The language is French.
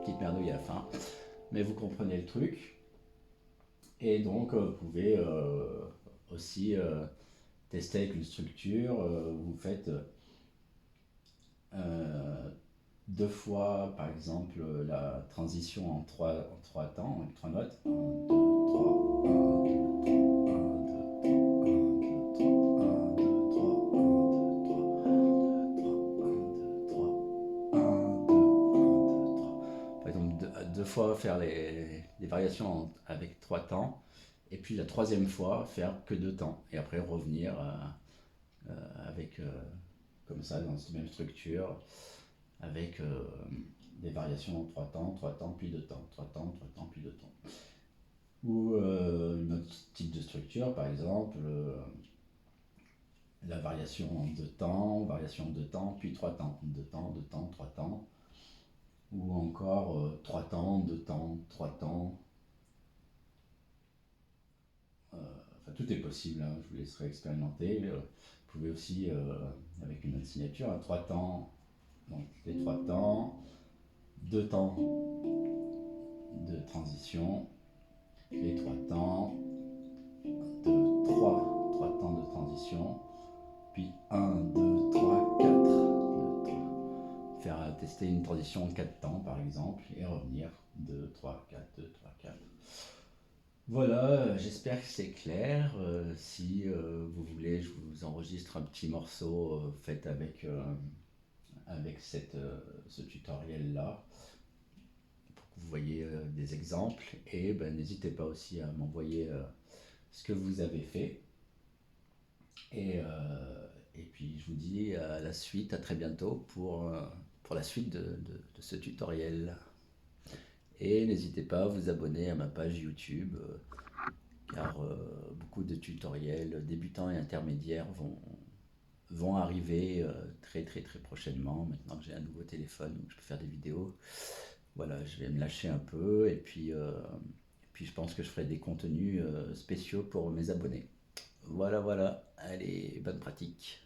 Petite merdouille. mais vous comprenez le truc. Et donc, vous pouvez aussi tester avec une structure. Vous faites deux fois, par exemple, la transition en trois temps, avec trois notes. 1, 2, 3, 1, 2, 3, 1, 2, 3, 1, 2, 3, 1, 2, 3, 1, 2, 3, 1, 2, 3. Par exemple, deux fois faire les variations avec trois temps. Et puis la troisième fois, faire que deux temps. Et après revenir avec, comme ça, dans cette même structure, avec des variations en trois temps, puis deux temps, trois temps, puis deux temps. Ou une autre type de structure, par exemple, la variation en deux temps, puis trois temps, deux temps, trois temps. Ou encore trois temps, deux temps, trois temps. Enfin, tout est possible, hein, je vous laisserai expérimenter. Vous pouvez aussi, avec une autre signature, à trois temps, donc les trois temps, deux temps de transition, les trois temps, trois temps de transition, puis 1, 2, 3, 4. Faire tester une transition en 4 temps par exemple, et revenir 2, 3, 4, 2, 3, 4. Voilà, j'espère que c'est clair. Si vous voulez, je vous enregistre un petit morceau fait avec ce tutoriel-là, pour que vous voyez des exemples. Et ben, n'hésitez pas aussi à m'envoyer ce que vous avez fait. Et puis je vous dis à la suite, à très bientôt pour la suite de ce tutoriel. Et n'hésitez pas à vous abonner à ma page YouTube, car beaucoup de tutoriels débutants et intermédiaires vont arriver très très très prochainement, maintenant que j'ai un nouveau téléphone où je peux faire des vidéos. Voilà, je vais me lâcher un peu et puis je pense que je ferai des contenus spéciaux pour mes abonnés. Voilà, voilà, allez, bonne pratique.